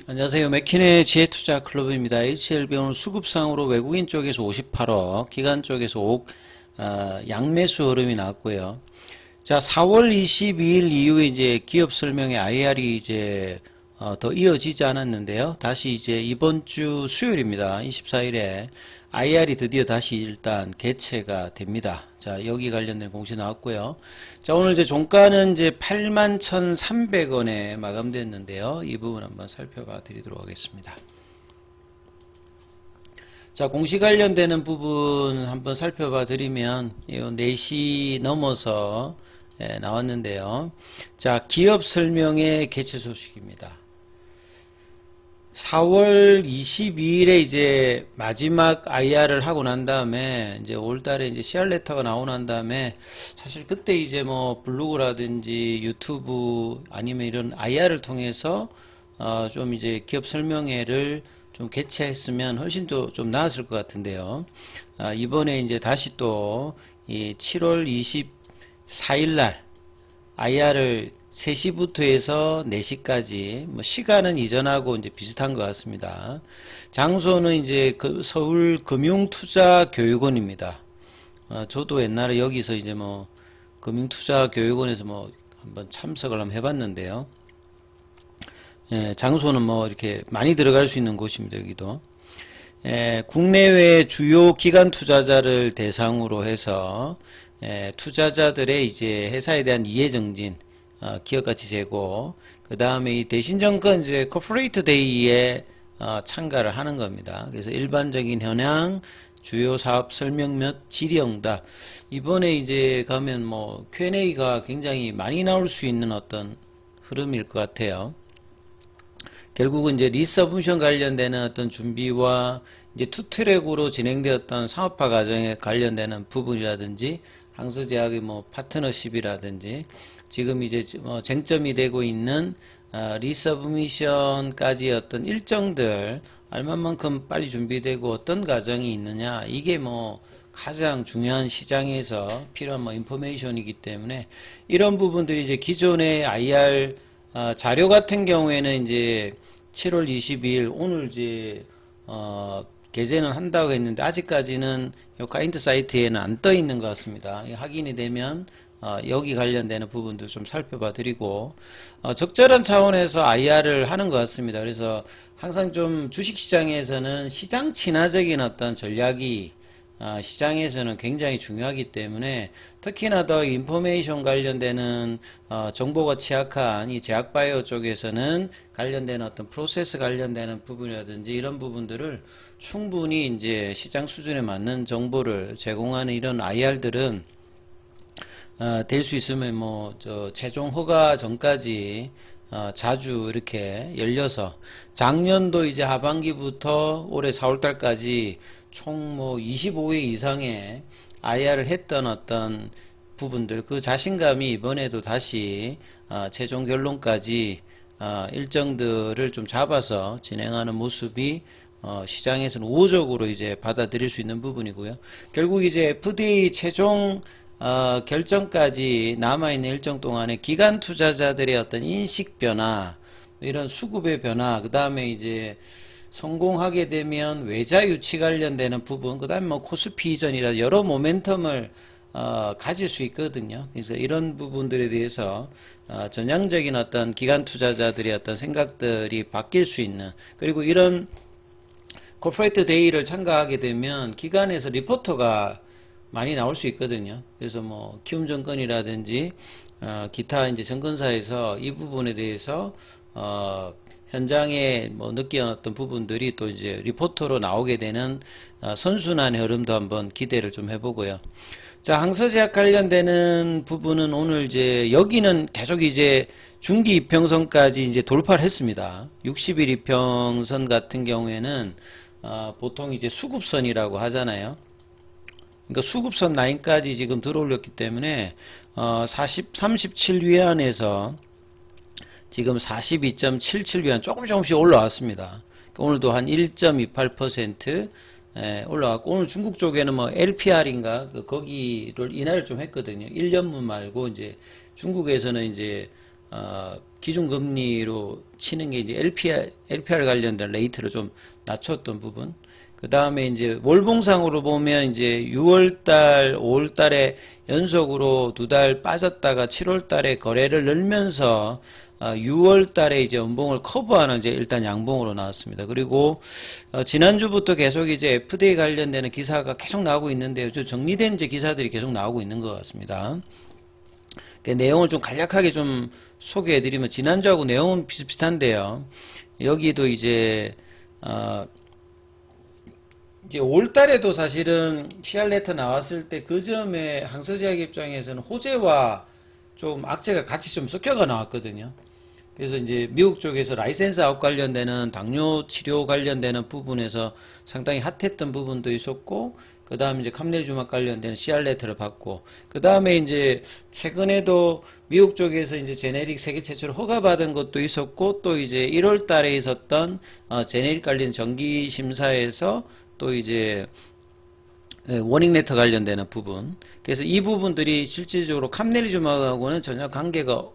안녕하세요. 맥킨의 지혜투자 클럽입니다. HLB 오늘 수급상으로 외국인 쪽에서 58억, 기관 쪽에서 5억, 양매수 흐름이 나왔고요. 자, 4월 22일 이후에 이제 기업 설명회 IR이 이제 더 이어지지 않았는데요. 다시 이제 이번 주 수요일입니다. 24일에 IR이 드디어 다시 일단 개최가 됩니다. 자, 여기 관련된 공시 나왔고요. 자, 오늘 이제 종가는 이제 81,300원에 마감됐는데요. 이 부분 한번 살펴봐 드리도록 하겠습니다. 자, 공시 관련되는 부분 한번 살펴봐 드리면 4시 넘어서 나왔는데요. 자, 기업 설명회 개최 소식입니다. 4월 22일에 이제 마지막 IR을 하고 난 다음에 이제 5월달에 이제 CR 레터가 나오고 난 다음에 사실 그때 이제 뭐 블로그라든지 유튜브 아니면 이런 IR을 통해서 좀 이제 기업 설명회를 좀 개최했으면 훨씬 더 좀 나았을 것 같은데요. 이번에 이제 다시 또 이 7월 24일 날 IR을 3시부터 해서 4시까지, 뭐, 시간은 이전하고 이제 비슷한 것 같습니다. 장소는 이제 서울금융투자교육원입니다. 저도 옛날에 여기서 이제 뭐, 금융투자교육원에서 뭐, 한번 참석을 한번 해봤는데요. 예, 장소는 뭐, 이렇게 많이 들어갈 수 있는 곳입니다, 여기도. 국내외 주요 기관 투자자를 대상으로 해서, 투자자들의 이제 회사에 대한 이해 정진, 기업가치 제고, 그 다음에 이 대신정권 이제 코퍼레이트 데이에 참가를 하는 겁니다. 그래서 일반적인 현황, 주요 사업 설명 및 질의응답. 이번에 이제 가면 뭐 Q&A가 굉장히 많이 나올 수 있는 어떤 흐름일 것 같아요. 결국은 이제 리서브션 관련되는 어떤 준비와 이제 투트랙으로 진행되었던 상업화 과정에 관련되는 부분이라든지 항서제약의 뭐 파트너십이라든지 지금 이제 쟁점이 되고 있는 리서브미션까지의 어떤 일정들 얼마만큼 빨리 준비되고 어떤 과정이 있느냐, 이게 뭐 가장 중요한 시장에서 필요한 뭐 인포메이션이기 때문에 이런 부분들이 이제 기존의 IR 자료 같은 경우에는 이제 7월 22일 오늘 이제 게재는 한다고 했는데 아직까지는 이 가이드 사이트에는 안 떠 있는 것 같습니다. 확인이 되면 여기 관련되는 부분도 좀 살펴봐 드리고 적절한 차원에서 IR을 하는 것 같습니다. 그래서 항상 좀 주식시장에서는 시장 친화적인 어떤 전략이 시장에서는 굉장히 중요하기 때문에 특히나 더 인포메이션 관련되는 정보가 취약한 이 제약바이오 쪽에서는 관련되는 어떤 프로세스 관련되는 부분이라든지 이런 부분들을 충분히 이제 시장 수준에 맞는 정보를 제공하는 이런 IR들은 될 수 있으면 뭐 최종 허가 전까지 자주 이렇게 열려서 작년도 이제 하반기부터 올해 4월달까지 총 뭐 25회 이상의 IR을 했던 어떤 부분들, 그 자신감이 이번에도 다시 최종 결론까지 일정들을 좀 잡아서 진행하는 모습이 시장에서는 우호적으로 이제 받아들일 수 있는 부분이고요. 결국 이제 FDA 최종 결정까지 남아있는 일정 동안에 기관 투자자들의 어떤 인식 변화, 이런 수급의 변화, 그 다음에 이제 성공하게 되면 외자 유치 관련되는 부분, 그 다음에 뭐 코스피 이전이라 여러 모멘텀을 가질 수 있거든요. 그래서 이런 부분들에 대해서 전향적인 어떤 기관 투자자들의 어떤 생각들이 바뀔 수 있는, 그리고 이런 코퍼레이트 데이를 참가하게 되면 기관에서 리포터가 많이 나올 수 있거든요. 그래서 뭐 키움증권이라든지 기타 이제 증권사에서 이 부분에 대해서 현장에 뭐 느끼었던 부분들이 또 이제 리포터로 나오게 되는 선순환의 흐름도 한번 기대를 좀 해보고요. 자, 항서제약 관련되는 부분은 오늘 이제 여기는 계속 이제 중기 이평선까지 이제 돌파를 했습니다. 60일 이평선 같은 경우에는 보통 이제 수급선이라고 하잖아요. 그러니까 수급선 라인까지 지금 들어올렸기 때문에 37위안에서 지금 42.77위안 조금씩 올라왔습니다. 오늘도 한 1.28% 올라왔고, 오늘 중국 쪽에는 뭐 LPR인가 거기를 인하를 좀 했거든요. 1년물 말고 이제 중국에서는 이제 기준금리로 치는 게 이제 LPR 관련된 레이트를 좀 낮췄던 부분. 그 다음에 이제 월봉상으로 보면 이제 6월달, 5월달에 연속으로 2달 빠졌다가 7월달에 거래를 늘면서 6월달에 이제 연봉을 커버하는 이제 일단 양봉으로 나왔습니다. 그리고 지난주부터 계속 이제 FDA 관련되는 기사가 계속 나오고 있는데요. 좀 정리된 이제 기사들이 계속 나오고 있는 것 같습니다. 그 내용을 좀 간략하게 좀 소개해드리면 지난주하고 내용은 비슷비슷한데요. 여기도 이제 5월달에도 사실은 CR 레터 나왔을 때 그 점에 항서제약 입장에서는 호재와 좀 악재가 같이 좀 섞여가 나왔거든요. 그래서 이제 미국 쪽에서 라이센스 아웃 관련되는 당뇨 치료 관련되는 부분에서 상당히 핫했던 부분도 있었고, 그 다음에 이제 캄넬주막 관련되는 CR 레터를 받고, 그 다음에 이제 최근에도 미국 쪽에서 이제 제네릭 세계 최초로 허가받은 것도 있었고, 또 이제 1월 달에 있었던 제네릭 관련 정기 심사에서 또 이제 워닝 레터 관련되는 부분. 그래서 이 부분들이 실질적으로 캄넬리주막하고는 전혀 관계가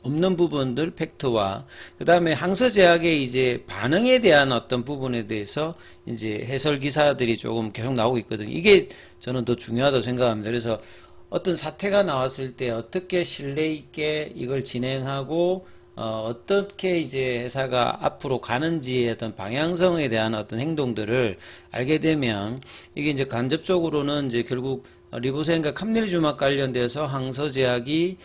없는 부분들 팩트와 그 다음에 항서제약의 이제 반응에 대한 어떤 부분에 대해서 이제 해설 기사들이 조금 계속 나오고 있거든요. 이게 저는 더 중요하다고 생각합니다. 그래서 어떤 사태가 나왔을 때 어떻게 신뢰 있게 이걸 진행하고 어떻게 이제 회사가 앞으로 가는지의 어떤 방향성에 대한 어떤 행동들을 알게 되면 이게 이제 간접적으로는 이제 결국 리보센과 캄넬리주막 관련돼서 항서제약이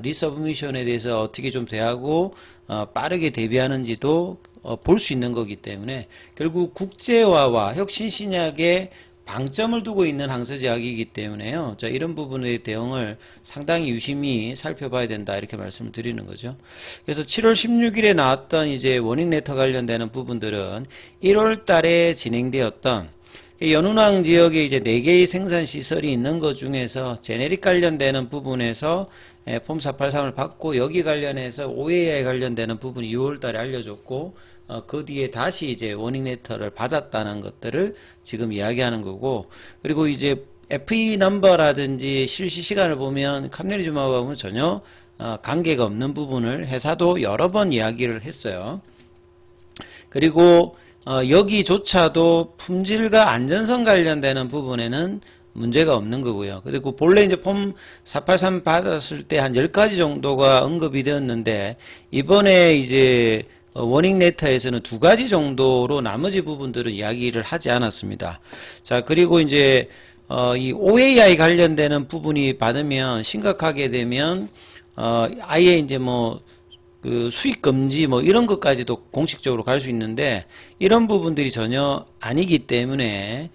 리서브미션에 대해서 어떻게 좀 대하고 빠르게 대비하는지도 볼 수 있는 거기 때문에 결국 국제화와 혁신신약의 방점을 두고 있는 항서제약이기 때문에요. 자, 이런 부분의 대응을 상당히 유심히 살펴봐야 된다 이렇게 말씀을 드리는 거죠. 그래서 7월 16일에 나왔던 이제 워닝 레터 관련되는 부분들은 1월 달에 진행되었던 연운항 지역에 이제 4개의 생산 시설이 있는 것 중에서 제네릭 관련되는 부분에서 폼 483을 받고 여기 관련해서 OAI 관련되는 부분이 6월 달에 알려졌고 그 뒤에 다시 이제 워닝 레터를 받았다는 것들을 지금 이야기하는 거고, 그리고 이제 FE 넘버라든지 실시 시간을 보면 캄넬리주막하고는 전혀 관계가 없는 부분을 회사도 여러 번 이야기를 했어요. 그리고 여기조차도 품질과 안전성 관련되는 부분에는 문제가 없는 거고요. 그리고 본래 이제 폼 483 받았을 때 한 10가지 정도가 언급이 되었는데 이번에 이제 워닝 레터에서는 2가지 정도로 나머지 부분들은 이야기를 하지 않았습니다. 자, 그리고 이제 이 OAI 관련되는 부분이 받으면 심각하게 되면 아예 이제 뭐 그 수익 금지 뭐 이런 것까지도 공식적으로 갈 수 있는데 이런 부분들이 전혀 아니기 때문에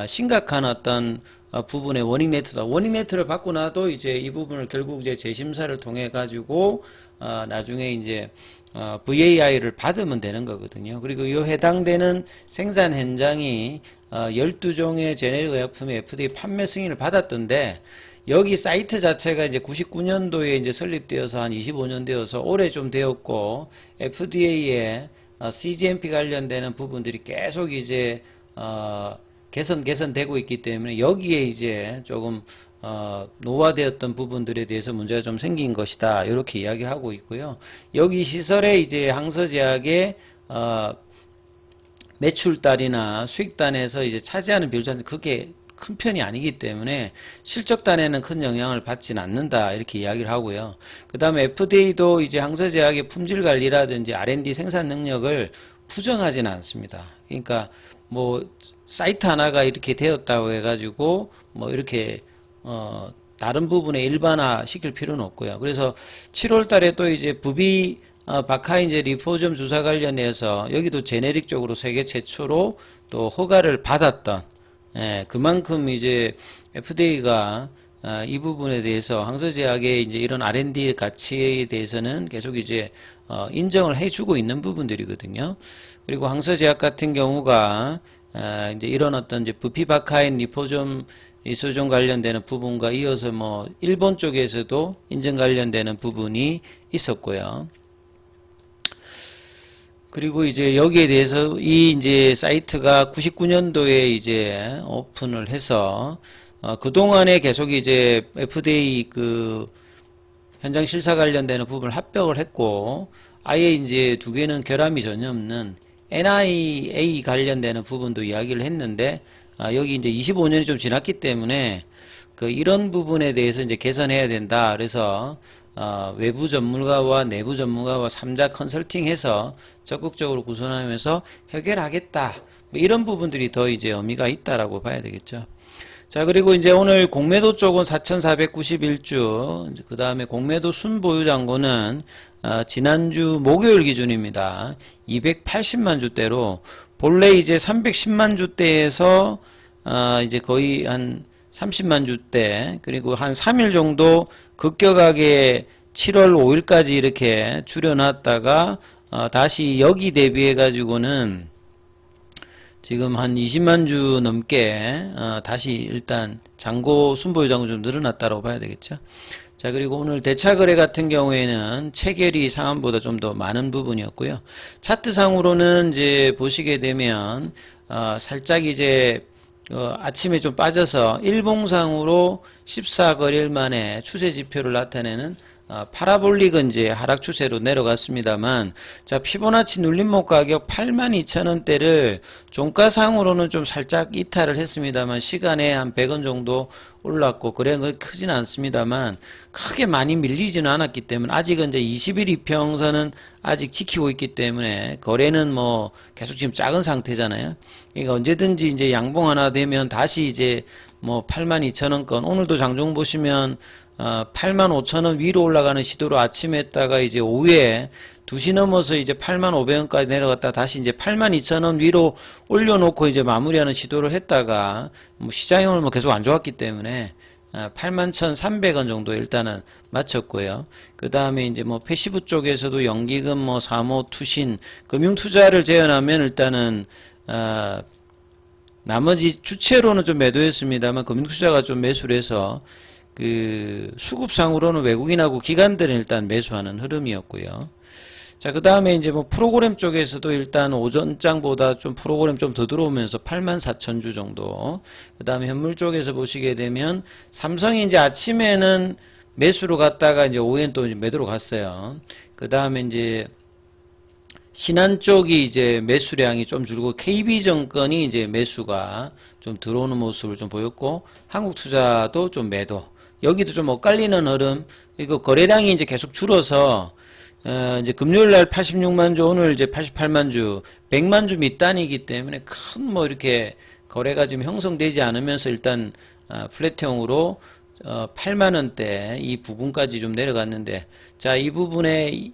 심각한 어떤 부분의 워닝 레터다. 워닝 레터를 받고 나도 이제 이 부분을 결국 이제 재심사를 통해 가지고 나중에 이제 VAI를 받으면 되는 거거든요. 그리고 이 해당되는 생산 현장이 12종의 제네릭 의약품의 FDA 판매 승인을 받았던데 여기 사이트 자체가 이제 99년도에 이제 설립되어서 한 25년 되어서 오래 좀 되었고 FDA의 CGMP 관련되는 부분들이 계속 이제 개선되고 있기 때문에 여기에 이제 조금 노화되었던 부분들에 대해서 문제가 좀 생긴 것이다 이렇게 이야기를 하고 있고요. 여기 시설에 이제 항서제약의 매출단이나 수익단에서 이제 차지하는 비율은 그게 큰 편이 아니기 때문에 실적단에는 큰 영향을 받지는 않는다 이렇게 이야기를 하고요. 그 다음에 FDA도 이제 항서제약의 품질 관리라든지 R&D 생산 능력을 부정하지는 않습니다. 그러니까 뭐 사이트 하나가 이렇게 되었다고 해가지고 뭐 이렇게 다른 부분에 일반화 시킬 필요는 없고요. 그래서 7월 달에 또 이제 부비 바카인제 리포점 주사 관련해서 여기도 제네릭 쪽으로 세계 최초로 또 허가를 받았던 그만큼 이제 FDA가 이 부분에 대해서 항서제약의 이제 이런 R&D 가치에 대해서는 계속 이제 인정을 해주고 있는 부분들이거든요. 그리고 항서제약 같은 경우가 이제 이런 어떤 이제 부피바카인 리포점 이소종 관련되는 부분과 이어서 뭐 일본 쪽에서도 인증 관련되는 부분이 있었고요. 그리고 이제 여기에 대해서 이 이제 사이트가 99년도에 이제 오픈을 해서 그동안에 계속 이제 FDA 그 현장 실사 관련되는 부분을 합격을 했고, 아예 이제 두 개는 결함이 전혀 없는 NIA 관련되는 부분도 이야기를 했는데, 여기 이제 25년이 좀 지났기 때문에 이런 부분에 대해서 이제 개선해야 된다. 그래서 외부 전문가와 내부 전문가와 3자 컨설팅해서 적극적으로 구성하면서 해결하겠다. 뭐 이런 부분들이 더 이제 의미가 있다라고 봐야 되겠죠. 자, 그리고 이제 오늘 공매도 쪽은 4,491주, 그 다음에 공매도 순보유 잔고는 지난주 목요일 기준입니다. 280만 주대로 본래 이제 310만 주대에서 이제 거의 한 30만 주대, 그리고 한 3일 정도 급격하게 7월 5일까지 이렇게 줄여놨다가 다시 여기 대비해 가지고는 지금 한 20만 주 넘게 다시 일단 잔고 순보유 잔고 좀 늘어났다고 봐야 되겠죠. 자, 그리고 오늘 대차 거래 같은 경우에는 체결이 상한보다 좀 더 많은 부분이었고요. 차트상으로는 이제 보시게 되면 살짝 이제 아침에 좀 빠져서 일봉상으로 14거래일 만에 추세 지표를 나타내는 파라볼릭은 이제 하락 추세로 내려갔습니다만, 자, 피보나치 눌림목 가격 82,000원대를 종가상으로는 좀 살짝 이탈을 했습니다만, 시간에 한 100원 정도 올랐고, 거래는 크진 않습니다만, 크게 많이 밀리지는 않았기 때문에, 아직은 이제 20일 이평선은 아직 지키고 있기 때문에, 거래는 뭐 계속 지금 작은 상태잖아요. 그러니까 언제든지 이제 양봉 하나 되면 다시 이제 뭐 82,000원권, 오늘도 장중 보시면 85,000원 위로 올라가는 시도로 아침에 했다가 이제 오후에 2시 넘어서 이제 85,500원까지 내려갔다 다시 이제 82,000원 위로 올려놓고 이제 마무리하는 시도를 했다가 뭐 시장이 오늘 뭐 계속 안 좋았기 때문에 81,300원 정도 일단은 마쳤고요. 그 다음에 이제 뭐 패시브 쪽에서도 연기금 뭐 사모 투신 금융투자를 제외하면 일단은 나머지 주체로는 좀 매도했습니다만 금융투자가 좀 매수를 해서 수급상으로는 외국인하고 기관들은 일단 매수하는 흐름이었고요. 자, 그 다음에 이제 뭐 프로그램 쪽에서도 일단 오전장보다 좀 프로그램 좀 더 들어오면서 84,000주 정도. 그 다음에 현물 쪽에서 보시게 되면 삼성이 이제 아침에는 매수로 갔다가 이제 오후엔 또 이제 매도로 갔어요. 그 다음에 이제 신한 쪽이 이제 매수량이 좀 줄고 KB증권이 이제 매수가 좀 들어오는 모습을 좀 보였고, 한국투자도 좀 매도. 여기도 좀 엇갈리는 흐름. 이거 거래량이 이제 계속 줄어서 이제 금요일 날 86만 주, 오늘 이제 88만 주, 100만 주 밑단이기 때문에 큰 뭐 이렇게 거래가 지금 형성되지 않으면서 일단 플랫형으로 8만 원대 이 부분까지 좀 내려갔는데, 자, 이 부분에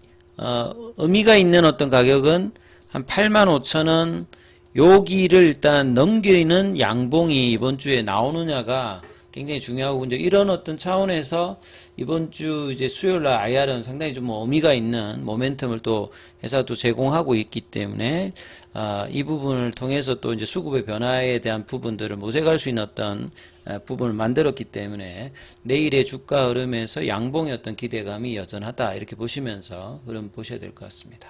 의미가 있는 어떤 가격은 한 85,000원 여기를 일단 넘기는 양봉이 이번 주에 나오느냐가 굉장히 중요하고, 이제 이런 어떤 차원에서 이번 주 이제 수요일 날 IR은 상당히 좀 뭐 의미가 있는 모멘텀을 또 회사가 또 제공하고 있기 때문에 이 부분을 통해서 또 이제 수급의 변화에 대한 부분들을 모색할 수 있는 어떤 부분을 만들었기 때문에 내일의 주가 흐름에서 양봉의 어떤 기대감이 여전하다 이렇게 보시면서 흐름 보셔야 될 것 같습니다.